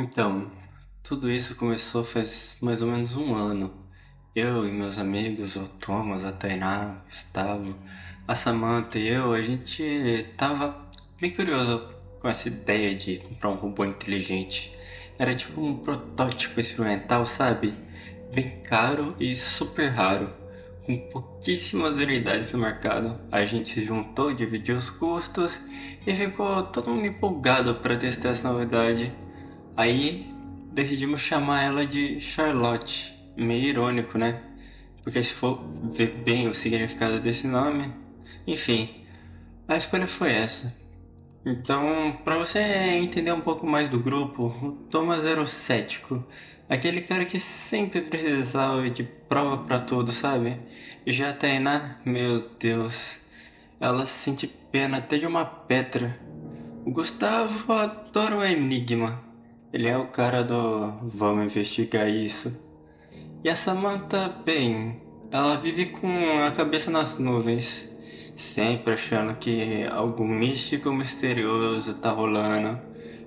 Então, tudo isso começou faz mais ou menos um ano. Eu e meus amigos, o Thomas, a Tainá, o Gustavo, a Samantha e eu, a gente tava bem curioso com essa ideia de comprar um robô inteligente. Era tipo um protótipo experimental, sabe? Bem caro e super raro, com pouquíssimas unidades no mercado. A gente se juntou, dividiu os custos e ficou todo mundo empolgado para testar essa novidade. Aí decidimos chamar ela de Charlotte. Meio irônico, né? Porque se for ver bem o significado desse nome. Enfim, a escolha foi essa. Então, para você entender um pouco mais do grupo, o Thomas era o cético. Aquele cara que sempre precisava de prova pra tudo, sabe? E já a Tainá, meu Deus, ela sente pena até de uma pedra. O Gustavo adora o enigma. Ele é o cara do vamos investigar isso. E a Samantha, bem, ela vive com a cabeça nas nuvens, sempre achando que algo místico, misterioso tá rolando.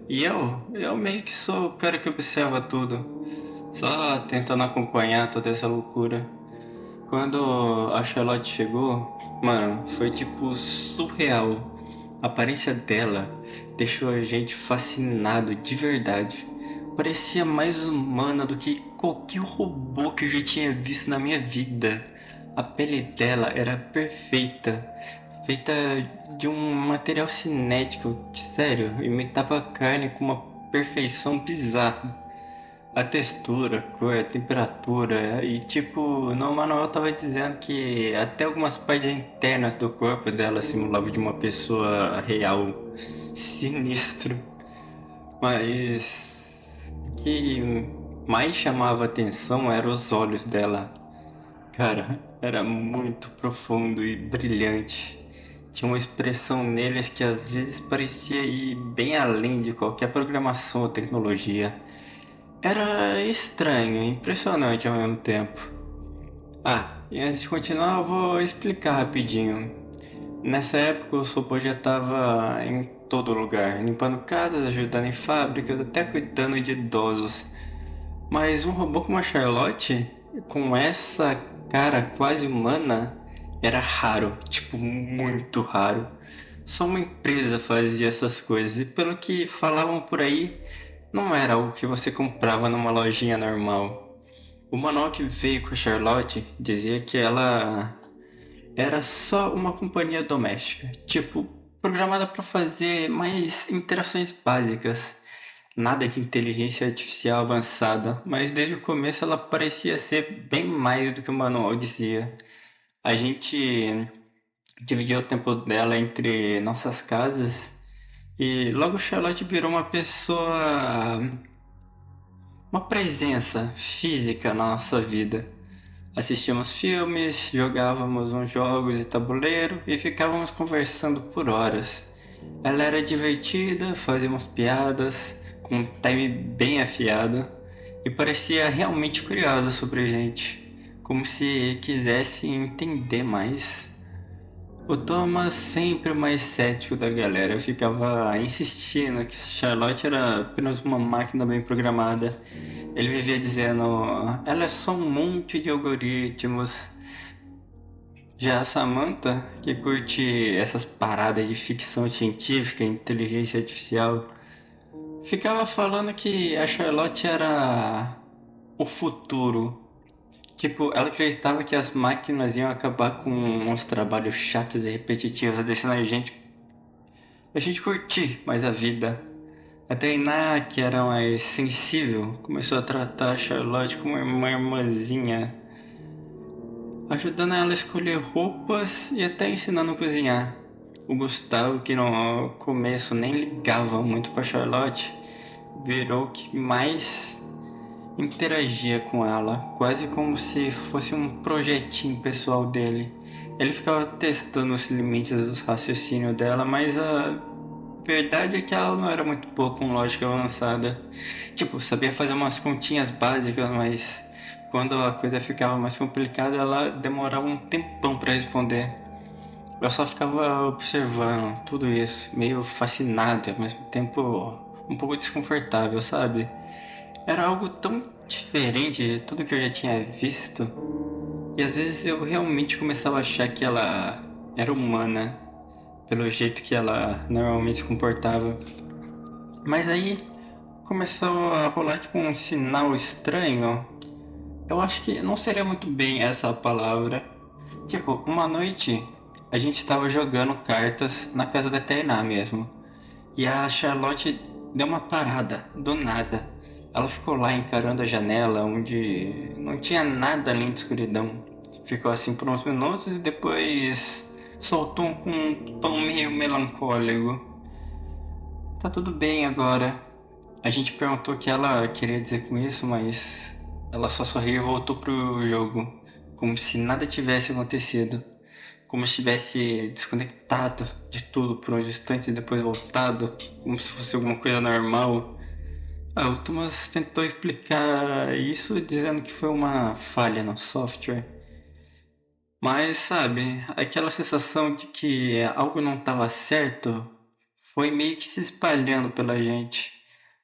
E eu meio que sou o cara que observa tudo, só tentando acompanhar toda essa loucura. Quando a Charlotte chegou, mano, foi tipo surreal. A aparência dela deixou a gente fascinado de verdade. Parecia mais humana do que qualquer robô que eu já tinha visto na minha vida. A pele dela era perfeita, feita de um material cinético, que, sério, imitava a carne com uma perfeição bizarra. A textura, a cor, a temperatura e tipo, no manual tava dizendo que até algumas partes internas do corpo dela simulavam de uma pessoa real. Sinistro. Mas o que mais chamava atenção eram os olhos dela. Cara, era muito profundo e brilhante. Tinha uma expressão neles que às vezes parecia ir bem além de qualquer programação ou tecnologia. Era estranho e impressionante ao mesmo tempo. E antes de continuar, eu vou explicar rapidinho. Nessa época, o robô já estava em todo lugar, limpando casas, ajudando em fábricas, até cuidando de idosos. Mas um robô como a Charlotte, com essa cara quase humana, era raro, tipo, muito raro. Só uma empresa fazia essas coisas, e pelo que falavam por aí, não era algo que você comprava numa lojinha normal. O manual que veio com a Charlotte dizia que ela era só uma companhia doméstica, tipo, programada para fazer mais interações básicas. Nada de inteligência artificial avançada, mas desde o começo ela parecia ser bem mais do que o manual dizia. A gente dividia o tempo dela entre nossas casas e logo Charlotte virou uma presença física na nossa vida. Assistíamos filmes, jogávamos uns jogos de tabuleiro e ficávamos conversando por horas. Ela era divertida, fazia umas piadas, com um time bem afiado e parecia realmente curiosa sobre a gente, como se quisesse entender mais. O Thomas, sempre o mais cético da galera, ficava insistindo que Charlotte era apenas uma máquina bem programada. Ele vivia dizendo, ela é só um monte de algoritmos. Já a Samantha, que curte essas paradas de ficção científica e inteligência artificial, ficava falando que a Charlotte era o futuro. Tipo, ela acreditava que as máquinas iam acabar com uns trabalhos chatos e repetitivos, deixando a gente curtir mais a vida. A Tainá, que era mais sensível, começou a tratar a Charlotte como uma irmãzinha, ajudando ela a escolher roupas e até ensinando a cozinhar. O Gustavo, que no começo nem ligava muito pra Charlotte, virou o que mais interagia com ela, quase como se fosse um projetinho pessoal dele. Ele ficava testando os limites do raciocínio dela, mas a verdade é que ela não era muito boa com lógica avançada. Tipo, sabia fazer umas continhas básicas, mas quando a coisa ficava mais complicada, ela demorava um tempão para responder. Eu só ficava observando tudo isso, meio fascinado e ao mesmo tempo um pouco desconfortável, sabe? Era algo tão diferente de tudo que eu já tinha visto. E às vezes eu realmente começava a achar que ela era humana, pelo jeito que ela normalmente se comportava. Mas aí começou a rolar tipo um sinal estranho. Eu acho que não seria muito bem essa a palavra. Tipo, uma noite a gente tava jogando cartas na casa da Tainá mesmo. E a Charlotte deu uma parada, do nada. Ela ficou lá encarando a janela, onde não tinha nada além de escuridão. Ficou assim por uns minutos e depois soltou um tom meio melancólico. Tá tudo bem agora. A gente perguntou o que ela queria dizer com isso, mas ela só sorriu e voltou pro jogo, como se nada tivesse acontecido. Como se tivesse desconectado de tudo por um instante e depois voltado, como se fosse alguma coisa normal. O Thomas tentou explicar isso dizendo que foi uma falha no software. Mas sabe, aquela sensação de que algo não estava certo foi meio que se espalhando pela gente.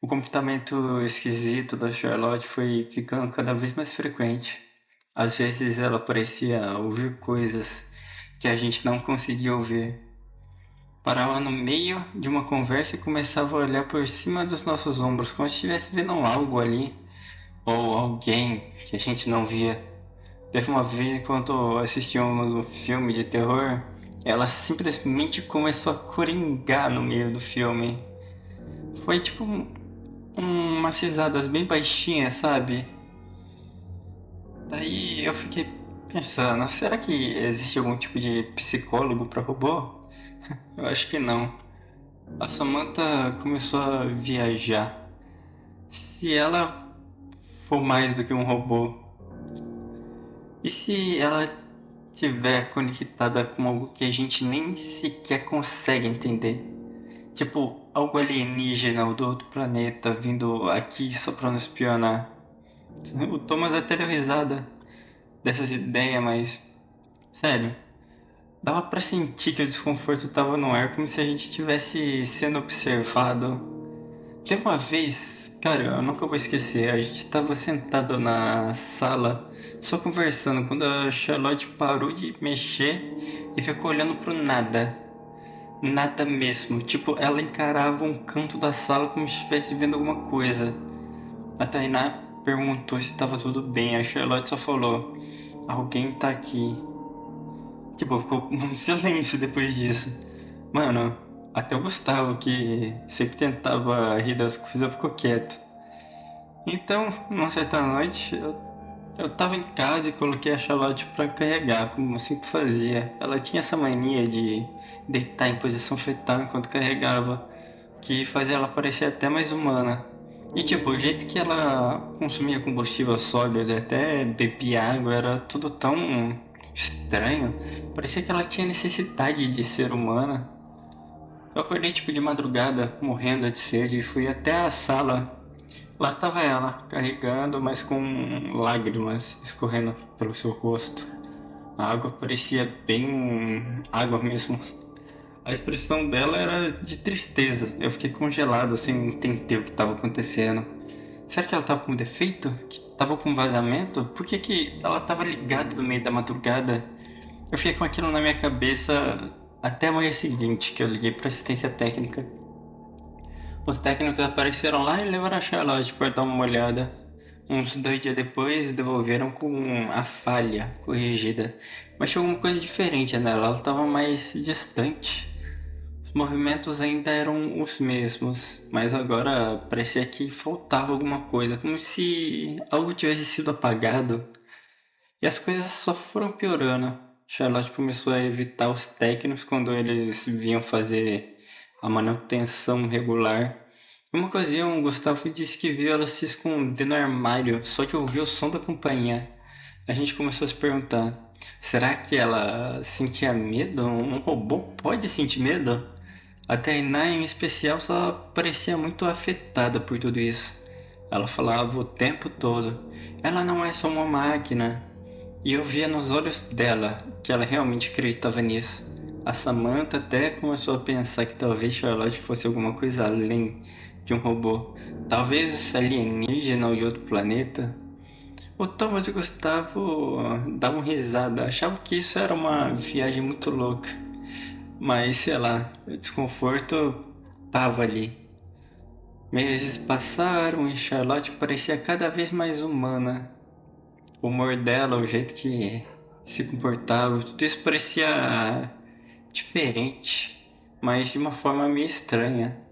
O comportamento esquisito da Charlotte foi ficando cada vez mais frequente. Às vezes ela parecia ouvir coisas que a gente não conseguia ouvir. Parava no meio de uma conversa e começava a olhar por cima dos nossos ombros, como se estivesse vendo algo ali, ou alguém que a gente não via. Teve uma vez, enquanto assistíamos um filme de terror, ela simplesmente começou a coringar no meio do filme. Foi tipo umas risadas bem baixinhas, sabe? Daí eu fiquei pensando, será que existe algum tipo de psicólogo para robô? Eu acho que não. A Samantha começou a viajar. Se ela for mais do que um robô, e se ela estiver conectada com algo que a gente nem sequer consegue entender? Tipo, algo alienígena ou do outro planeta vindo aqui só pra nos espionar. O Thomas até deu risada dessas ideias, mas sério, dava pra sentir que o desconforto tava no ar, como se a gente estivesse sendo observado. Teve uma vez, cara, eu nunca vou esquecer, a gente tava sentado na sala, só conversando, quando a Charlotte parou de mexer e ficou olhando pro nada. Nada mesmo, tipo, ela encarava um canto da sala como se estivesse vendo alguma coisa. A Tainá perguntou se tava tudo bem, a Charlotte só falou: alguém tá aqui. Tipo, ficou um silêncio depois disso. Mano, até o Gustavo, que sempre tentava rir das coisas, ficou quieto. Então, numa certa noite, eu tava em casa e coloquei a Charlotte pra carregar, como eu sempre fazia. Ela tinha essa mania de deitar em posição fetal enquanto carregava, que fazia ela parecer até mais humana. E tipo, o jeito que ela consumia combustível sólido, até bebia água, era tudo tão estranho. Parecia que ela tinha necessidade de ser humana. Eu acordei tipo de madrugada, morrendo de sede, e fui até a sala. Lá tava ela, carregando, mas com lágrimas escorrendo pelo seu rosto. A água parecia bem água mesmo. A expressão dela era de tristeza. Eu fiquei congelado sem entender o que estava acontecendo. Será que ela estava com defeito? Que estava com vazamento? Por que, que ela estava ligada no meio da madrugada? Eu fiquei com aquilo na minha cabeça até a manhã seguinte, que eu liguei para assistência técnica. Os técnicos apareceram lá e levaram a Charlotte para dar uma olhada. Uns 2 dias depois, devolveram com a falha corrigida. Mas tinha alguma coisa diferente nela, ela estava mais distante. Os movimentos ainda eram os mesmos, mas agora parecia que faltava alguma coisa, como se algo tivesse sido apagado. E as coisas só foram piorando. Charlotte começou a evitar os técnicos quando eles vinham fazer a manutenção regular. Uma ocasião, Gustavo disse que viu ela se esconder no armário, só que ouviu o som da campainha. A gente começou a se perguntar: será que ela sentia medo? Um robô pode sentir medo? A Tainá, em especial, só parecia muito afetada por tudo isso. Ela falava o tempo todo: ela não é só uma máquina. E eu via nos olhos dela que ela realmente acreditava nisso. A Samantha até começou a pensar que talvez Charlotte fosse alguma coisa além de um robô, talvez alienígena ou de outro planeta. O Thomas e o Gustavo davam risada, achavam que isso era uma viagem muito louca, mas sei lá, o desconforto tava ali. Meses passaram e Charlotte parecia cada vez mais humana. O humor dela, o jeito que se comportava, tudo isso parecia diferente, mas de uma forma meio estranha.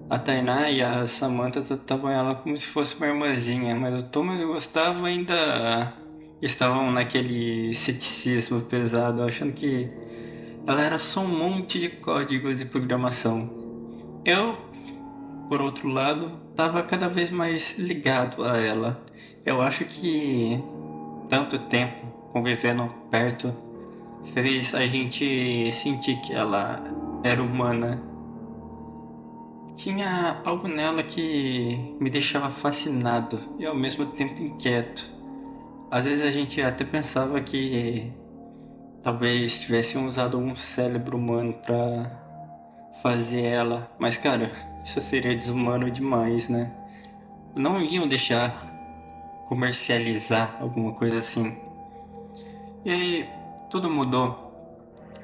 A Tainá e a Samantha tratavam ela como se fosse uma irmãzinha, mas o Thomas e o Gustavo ainda estavam naquele ceticismo pesado, achando que ela era só um monte de códigos e programação. Eu, por outro lado, estava cada vez mais ligado a ela. Eu acho que tanto tempo convivendo perto fez a gente sentir que ela era humana. Tinha algo nela que me deixava fascinado e ao mesmo tempo inquieto. Às vezes a gente até pensava que talvez tivessem usado algum cérebro humano pra fazer ela, mas cara, isso seria desumano demais, né? Não iam deixar comercializar alguma coisa assim. E aí, tudo mudou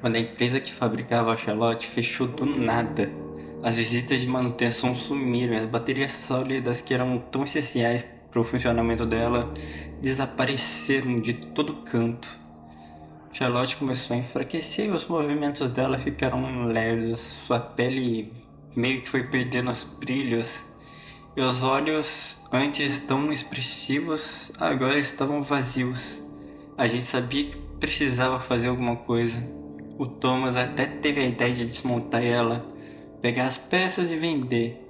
quando a empresa que fabricava a Charlotte fechou do nada. As visitas de manutenção sumiram, as baterias sólidas que eram tão essenciais para o funcionamento dela desapareceram de todo canto. Charlotte começou a enfraquecer e os movimentos dela ficaram lerdos, sua pele meio que foi perdendo os brilhos e os olhos, antes tão expressivos, agora estavam vazios. A gente sabia que precisava fazer alguma coisa. O Thomas até teve a ideia de desmontar ela, pegar as peças e vender.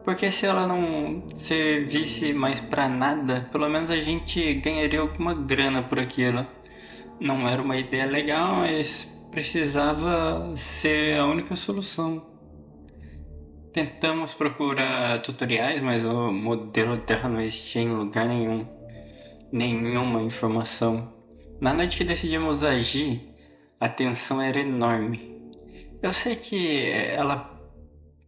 Porque se ela não servisse mais pra nada, pelo menos a gente ganharia alguma grana por aquilo. Não era uma ideia legal, mas precisava ser a única solução. Tentamos procurar tutoriais, mas o modelo dela não existia em lugar nenhum. Nenhuma informação. Na noite que decidimos agir, a tensão era enorme. Eu sei que ela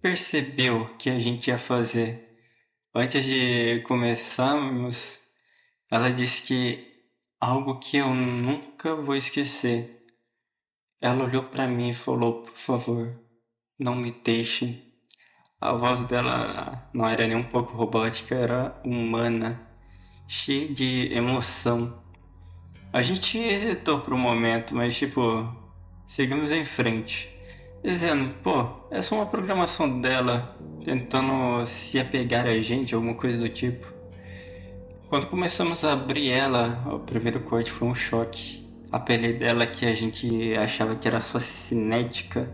percebeu o que a gente ia fazer. Antes de começarmos, ela disse que algo que eu nunca vou esquecer. Ela olhou para mim e falou: "Por favor, não me deixe." A voz dela não era nem um pouco robótica, era humana, cheia de emoção. A gente hesitou por um momento, mas tipo, seguimos em frente, dizendo, pô, é só uma programação dela, tentando se apegar a gente, alguma coisa do tipo. Quando começamos a abrir ela, o primeiro corte foi um choque. A pele dela, que a gente achava que era só cinética,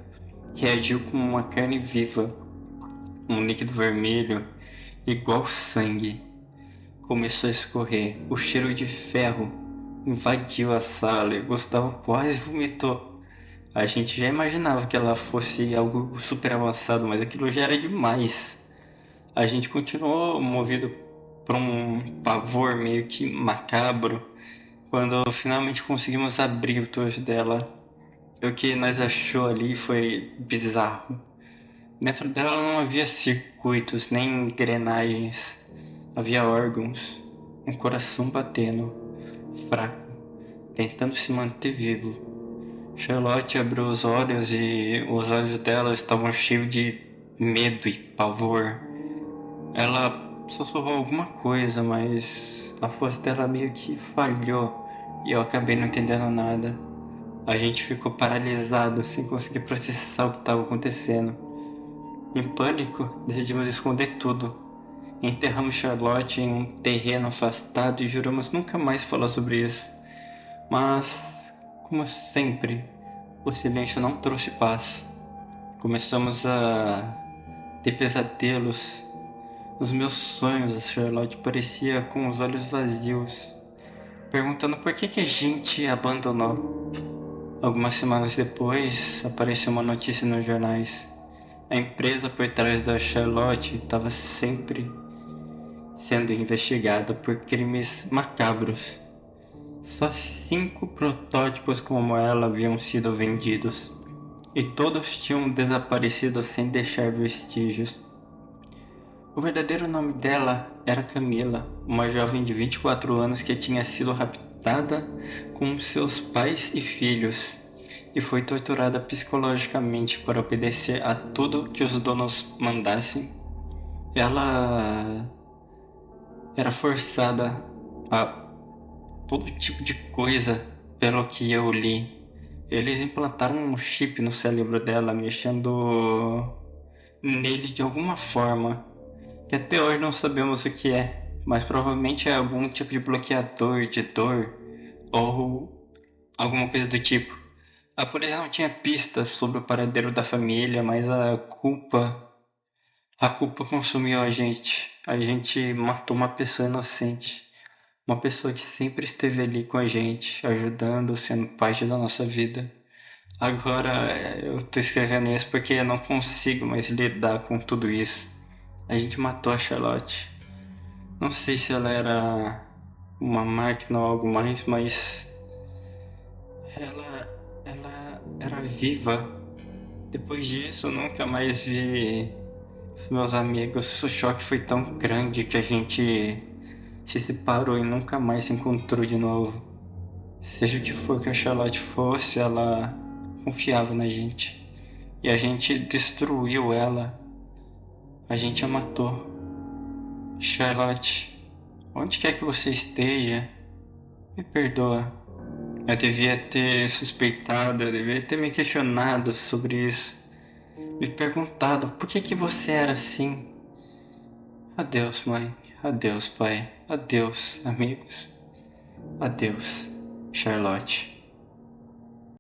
reagiu como uma carne viva, um líquido vermelho, igual sangue. Começou a escorrer, o cheiro de ferro invadiu a sala e Gustavo quase vomitou. A gente já imaginava que ela fosse algo super avançado, mas aquilo já era demais. A gente continuou movido por um pavor meio que macabro quando finalmente conseguimos abrir o torso dela. O que nós achou ali foi bizarro. Dentro dela não havia circuitos nem engrenagens. Havia órgãos, um coração batendo, fraco, tentando se manter vivo. Charlotte abriu os olhos e os olhos dela estavam cheios de medo e pavor. Ela sussurrou alguma coisa, mas a voz dela meio que falhou e eu acabei não entendendo nada. A gente ficou paralisado, sem conseguir processar o que estava acontecendo. Em pânico, decidimos esconder tudo. Enterramos Charlotte em um terreno afastado e juramos nunca mais falar sobre isso. Mas, como sempre, o silêncio não trouxe paz. Começamos a ter pesadelos. Nos meus sonhos, a Charlotte parecia com os olhos vazios, perguntando por que a gente a abandonou. Algumas semanas depois, apareceu uma notícia nos jornais. A empresa por trás da Charlotte estava sempre sendo investigada por crimes macabros. Só 5 protótipos como ela haviam sido vendidos, e todos tinham desaparecido sem deixar vestígios. O verdadeiro nome dela era Camila, uma jovem de 24 anos que tinha sido raptada com seus pais e filhos e foi torturada psicologicamente para obedecer a tudo que os donos mandassem. Ela era forçada a todo tipo de coisa, pelo que eu li. Eles implantaram um chip no cérebro dela, mexendo nele de alguma forma, que até hoje não sabemos o que é, mas provavelmente é algum tipo de bloqueador de dor ou alguma coisa do tipo. A polícia não tinha pistas sobre o paradeiro da família, mas a culpa consumiu a gente. A gente matou uma pessoa inocente. Uma pessoa que sempre esteve ali com a gente, ajudando, sendo parte da nossa vida. Agora eu tô escrevendo isso porque eu não consigo mais lidar com tudo isso. A gente matou a Charlotte. Não sei se ela era uma máquina ou algo mais, mas ela era viva. Depois disso, eu nunca mais vi os meus amigos. O choque foi tão grande que a gente se separou e nunca mais se encontrou de novo. Seja o que for que a Charlotte fosse, ela confiava na gente. E a gente destruiu ela. A gente a matou. Charlotte, onde quer que você esteja, me perdoa. Eu devia ter suspeitado, eu devia ter me questionado sobre isso. Me perguntado por que você era assim. Adeus, mãe. Adeus, pai. Adeus, amigos. Adeus, Charlotte.